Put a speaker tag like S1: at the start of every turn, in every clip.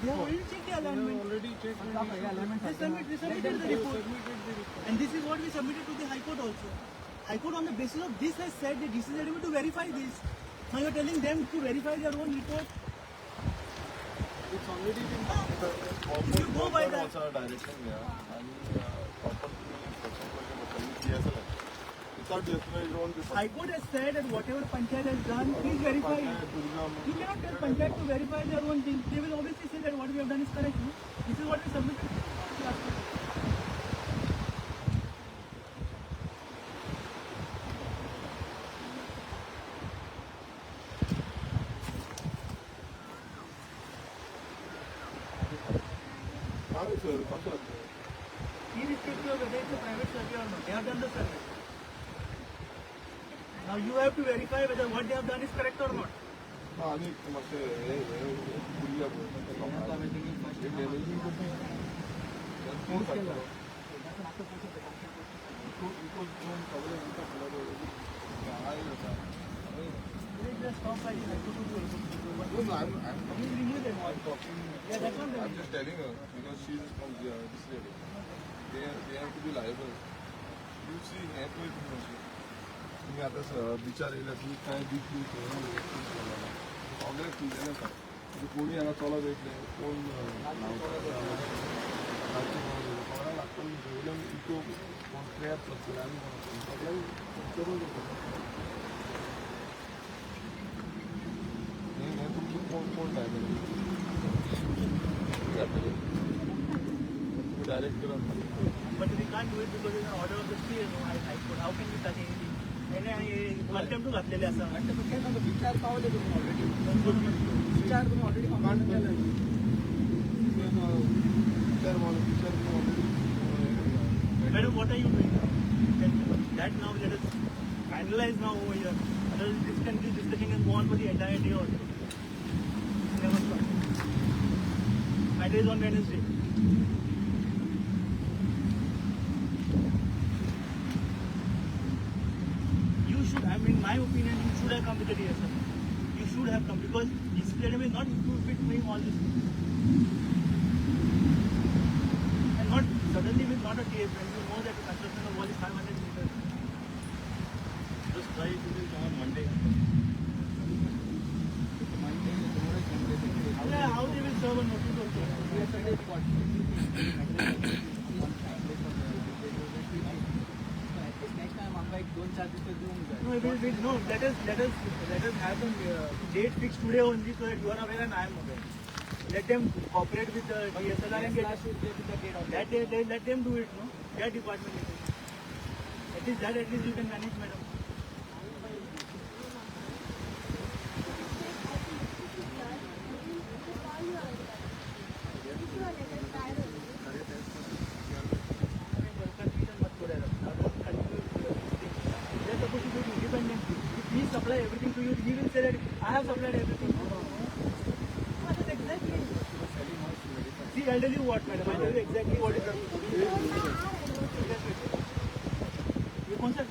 S1: They have already checked the alignment. They submitted the report. And this is what we submitted to the High Court also. High Court on the basis of this has said that this is able to verify this. Now you are telling them to verify their own report.
S2: It's already been
S1: If you go by that.
S2: direction
S1: High Court has said that whatever Panchayat has done, please verify it. You cannot tell Panchayat to verify their own thing. They will obviously say that what we have done is correct. No? This is what we submitted. Irrespective of whether it's a private survey or not, they have done the survey. Now you have to verify whether what they have done is correct or not. Just stop by the High Court to do it.
S2: I'm just telling her because she's from this lady. They have to be liable. You see, तुम्ही आता बिचारीला तुम्ही काय दिसली वगैरे ठीक आहे ना का म्हणजे कोणी याला चला भेटले कोण लागतो इको कोण प्रयत्न असतील आम्ही सगळं करून देतो तुमची कोण कोण लायबल तुम्ही डायरेक्ट करा.
S1: But we can't do it because it's an order of the stay. High Court. How can we touch anything? Attempt to घातलेले असं
S3: विचार पावले तुम्ही ऑलरेडी विचार तुम्ही ऑलरेडी कमांड केला
S1: Madam, what are you doing now? That now let us finalize now over here. Otherwise this discussion can go on for the entire day also. Never stop. Friday is on Wednesday. In my opinion, you should have come with the DSL. You should have come because this academy is not equipped with doing all this. And not suddenly with not a TS when you know that the construction of wall is 500 meters. Just try to do it on Monday. Yeah, how they will serve a notice also. No, let us have the date fixed today only so that you are aware and I am aware. Let them cooperate with the DSLR and get let them do it, no? Their department. At least you can manage, madam. Please supply everything to you. He will say that I have supplied everything. That is exactly. See, I'll tell you what, madam. I'll tell you exactly what is happening. You concert.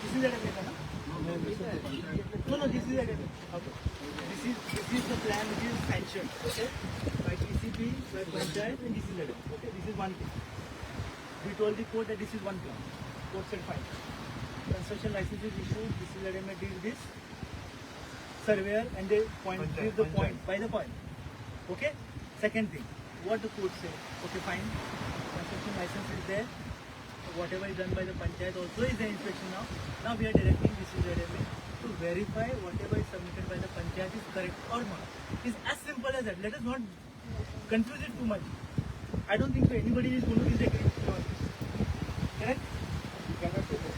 S1: This is the No, this is the okay. This is the plan which is sanctioned. Okay, by TCP, by Panchayat, and this is the okay. This is one thing. We told the court that this is one plan. Court said fine. Construction license is issued. This is this surveyor and they give the point by the point. Okay. Second thing, what the court said. Okay, fine. Construction license is there. Whatever is done by the Panchayat also is the inspection now. Now we are directing this is to verify whatever is submitted by the Panchayat is correct or not. It's as simple as that. Let us not confuse it too much. I don't think so anybody is going to disagree with you on this. Correct?
S3: You cannot take this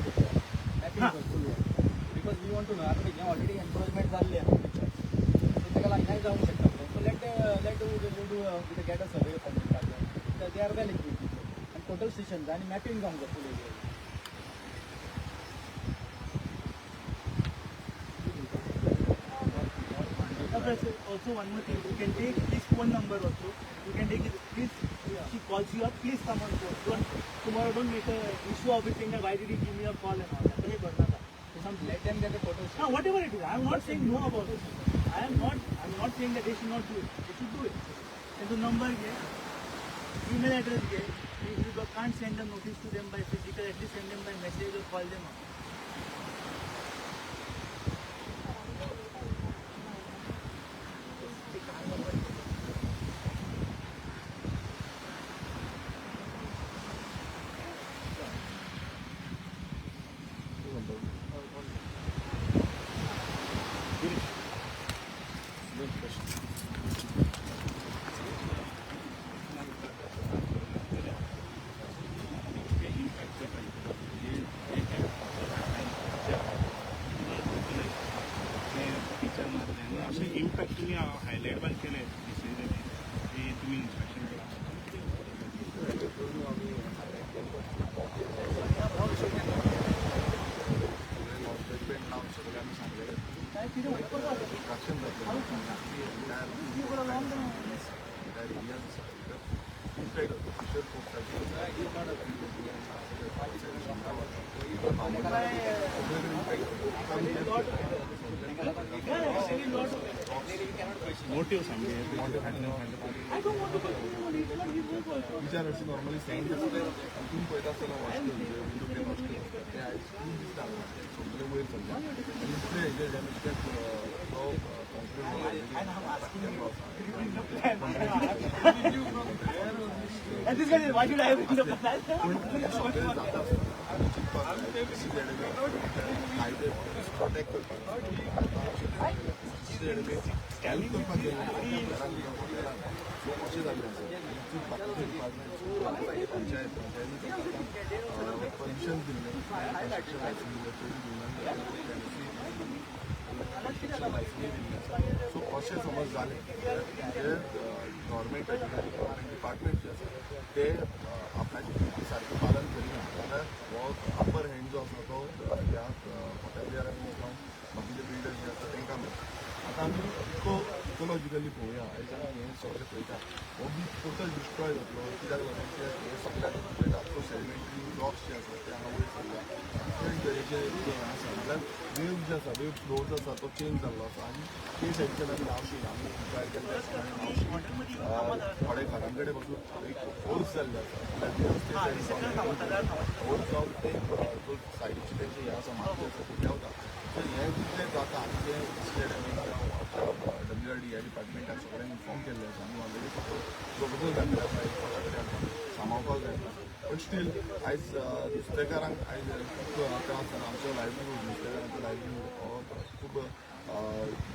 S3: because we want to know already enforcement झाले आहे so त्याला नाही जाऊ शकत so let do with get a survey from the they are well equipped and total stations आणि mapping जाऊन करतो
S1: Also one more thing, you can take this phone number also. You can take it. Please, she calls you up. Please come on phone. Tomorrow don't make a issue of it saying that why did he give me a call and all that. something.
S3: Let them get a photo shoot.
S1: No, whatever it is, I am not saying no about it. I am not saying that they should not do it. They should do it. And the number get, email address get. If you can't send a notice to them by physical, at least send them by message or call them up.
S4: असे impact तुम्ही highlight पण केले ते तुम्ही inspection केला
S1: काय तिथे white
S4: motive सांगले
S1: I don't want to put money. It's not his work also.
S2: विचार अशी नॉर्मली सेंड करते तुम्ही पळयता आसतना वॉच विंडो वॉच ते आयज खूब दिसता सगळे वयर चलता आनी दुसरे हेजे डॅमेज ते तो
S1: And this guy is, why should I have been the plan?
S2: सगळे जाता आनी चिंतपाक कायदे प्रोटेक्ट करपाक हेल्प करपाक अशें जाल्लें आसा पंचायत परमिशन दिल्लें सो अशें समज जालें जे गव्हर्मेंट अधिकारी गव्हर्मेंट डिपार्टमेंट जे आसा ते आपणाची सारकें पालन करिना जाल्यार हो अपर हँड जो आसा तो ह्या हॉटेलियर आनी जावं बाकीचे बिल्डर्स जे आसा तांकां मेळटा आतां आमी इकोलॉजिकली पळोवया आयज आमी हें सगळें पळयता हो बी टोटल डिस्ट्रॉय जातलो कित्याक लागून ते हे सगळ्याक पळयता तो सेडिमेंटरी ब्लॉक्स जे आसा ते हांगा वयर सरला डिफरंट तरेचे हें आसा म्हटल्यार वेव जे आसा वेव फ्लोज आसा तो चेंज जाल्लो आसा आनी ते सायडीच्यान आमी नावशी आमी ट्राय केल्ले आसा आनी नावशी थोडे घरां कडेन पासून एक फोर्स जाल्ले आसा फोर्स जावन ते जो सायडीचे तेंचे हे आसा माती आसा ती देंवता सो हें जितलें जाता आनी जें स्टेट WRD ह्या डिपार्टमेंटाक सगळ्यांक इन्फॉर्म केल्लें आसा आनी ऑलरेडी प्रपोजल घातलें आसा एक कोणा कडेन सांबाळपाक जाय बट स्टील आयज नुस्तेकारांक आयज खूब त्रास जाता आमचो लायव्हलीहूड नुस्तेकारांचो लायव्हलीहूड हो खूब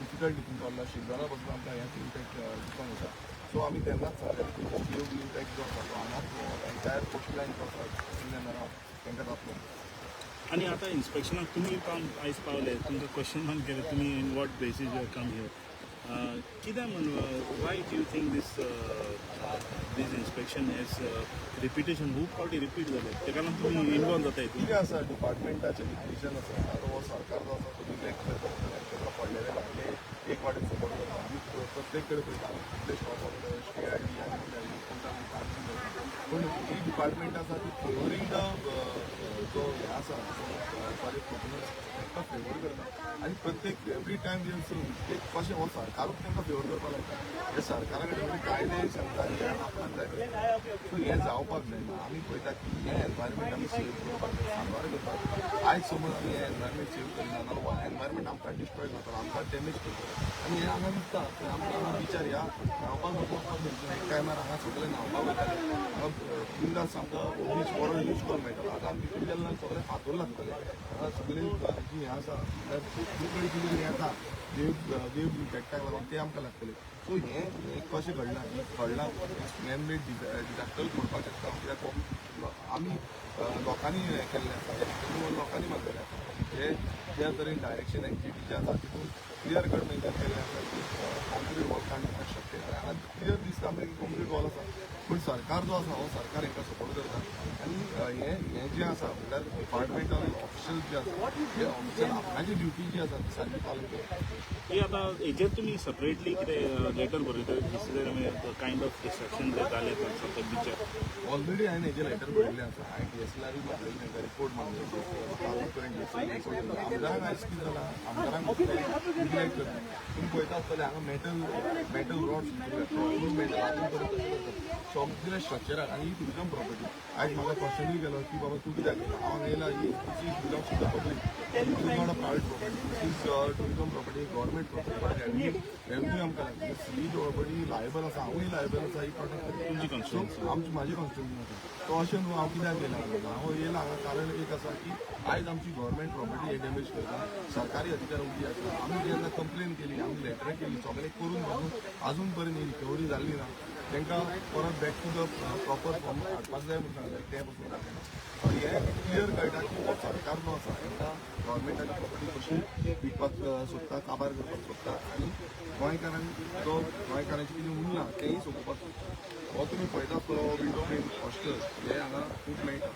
S2: डिफिकल्ट हितून पडला शिजना पासून आमकां हें इम्पॅक्ट दिसूंक येता सो आमी तेन्नाच सांगलें की ह्यो इम्पॅक्ट जो आसा तो हांगाच एंटायर कोस्ट लायन जो आसा तांकां जातलो
S4: आणि आता इन्स्पेक्शनाक तुम्ही काम आयज पावले तुमकां क्वेश्चन मार्क केले तुम्ही in what basis you come here कित्याक म्हण why do you think this inspection as repetition खूब फावटी रिपीट जाले तेका लागून तुमी इनवॉल्व जाता हितून
S2: कितें आसा डिपार्टमेंटाचें डिसिजन आसा आतां हो सरकार जो आसा तो इलेक्ट करता ताका पडलेले भायले एक वाटेन सपोर्ट करता आमी प्रत्येक कडेन पळयता कितले स्टॉप ऑफ STID आनी पूण ही डिपार्टमेंट आसा ती फेवरींग जो हे आसा कॉलेज प्रोफेशनल्स तांकां फेवर करता आनी प्रत्येक एवरी टायम जे एक कशें हो सरकारूच तांकां फेवर करपाक लागता हे सरकारा कडेन कायदे सांगता हे आपणाक जाय सो हें जावपाक जायना आमी पळयता की हें एनवायरमेंट आमी सेव करपाक जाय सांबाळ करपाक आयज समज आमी हें एनवायरमेंट सेव करिना जाल्यार हो एनवायरमेंट आमकां डिस्ट्रॉय करता आमकां डॅमेज करता आनी हें हांगा दिसता आमकां बिचार ह्या न्हांवपाक वचपाक एक टायमार हांगा सगळे न्हांवपाक वयताले हांगा बिंदास आमकां बीच बरो यूज करूंक मेळटा आतां आमी तितून गेले सगळे फातर लागतले हांगा सगळे जी हें आसा दुसरे कितें येता वेव इफेक्टाक लागून ते आमकां लागतले सो हें कशें घडलां हें घडलां मॅन मेड डिजास्टर म्हणपाक शकता कित्याक आमी लोकांनी हें केल्लें आसा लोकांनी मागलेलें आसा हे ज्या तरेन डायरेक्शन एक्टिविटी जे आसा तितून क्लियर कट मेन्शन केल्लें आसा की कॉन्क्रीट वॉल काडून शक्य हांगा क्लियर दिसता आमकां की कॉन्क्रीट वॉल आसा पूण सरकार जो आसा हो सरकार हांकां सपोर्ट करता आनी हे जे आसा म्हणल्यार डिपार्टमेंटल ऑफिशियल जे आसा हे ऑफिशियल आपणाची ड्युटी जी आसा ती सारकी पालन करता
S4: की आता हेजेर तुमी सेपरेटली कितें लेटर बरयतात this is kind of destruction जाले बीचार
S2: ऑलरेडी हांवें हेजे लेटर बरयल्लें आसा ITSलारूय मारलेलें तांकां रिपोर्ट मारलेली आमदारांक आयज कितें जालां आमदारांक नेग्लेक्ट करता तुमी पळयता आसतलें हांगा मेटल रॉड्स मेटल सगळे स्ट्रक्चराक आनी ही टुरिजम प्रॉपर्टी आयज म्हाका क्वेश्चनूय गेलो की बाबा तूं कित्याक गेला हांव येयला ही belongs to the public it is not a private property this is tourism property government property revenue आमकां ही प्रॉपर्टी लायबल आसा हांवूय लायबल आसा ही प्रोटेक्ट सो आमची म्हाजी कॉन्स्टिट्युशन आसा तो अशें न्हू हांव कित्याक गेला हांव येयला हांगा कारण एक आसा की आयज आमची गव्हर्मेंट प्रॉपर्टी हे डॅमेज करता सरकारी अधिकार उभी आसा आमी जेन्ना कंप्लेन केली आमी लेटर केली सगळें करून म्हणून आजून पर्यंत ही रिकवरी जाल्ली ना तांकां परत back to the proper form हाडपाक जाय म्हणून सांगलें ते पासून हे क्लियर कळटा की हो सरकार जो आसा तांकां गव्हर्मेंटाची प्रॉपर्टी कशी विकपाक सोदता काबार करपाक सोदता आनी गोंयकारांक जो गोंयकारांचें कितें उरलां तेंय सोंपोवपाक सोदता हो तुमी पळयता तो विंडो पेन हॉस्टेल हे हांगा खूब मेळटा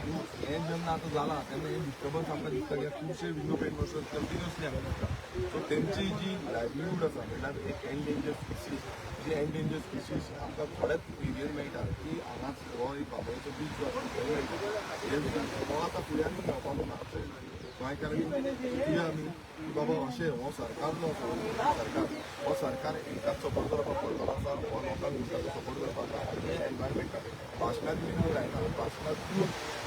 S2: आनी हें जेन्ना आतां जालां तेन्ना हे डिस्टर्बन्स आमकां दिसता की खुबशे विंडो पेन हॉस्टेल कंटिन्युअसली हांगा जाता सो तेंची जी लायवलीहूड आसा म्हणल्यार एक एंडेंजर स्पिसीस जी एंडेंजर स्पिसीस आमकां थोड्याच एरियेन मेळटा की हांगाच हो एक बाबळेचो बीच जो आसा थंय मेळटा हो आतां फुड्यान मेळपाक ना गोंयकारांनी कितें आमी की बाबा अशें हो सरकार जो आसा हो सरकार हेंकाच सपोर्ट करपाक पडटलो आसा हो लोकांक हेंकाचो सपोर्ट करपाक जाय हे एनवायरमेंटाक भाशणांत बी जायना भाशणांत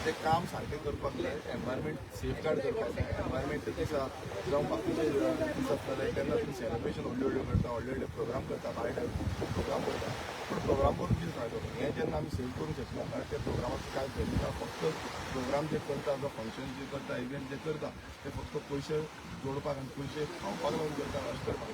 S2: तें काम सारकें करपाक जाय एनवायरमेंट सेफगार्ड करपाक जाय एनवायरमेंट दिसा जावं बाकीचे दीस आसतले तेन्ना तुमी सेलिब्रेशन व्हडले व्हडले करता व्हडले व्हडले प्रोग्राम करता भायर प्रोग्राम करता पूण प्रोग्राम करून कितें फायदो हें जेन्ना आमी सेव करूंक शकना कारण त्या प्रोग्रामाचो कांय गरज ना फक्त प्रोग्राम जे करता जो फंक्शन जे करता इव्हेंट जे करता ते फक्त पयशे जोडपाक आनी पयशे खावपाक लागून करता अशें करपाक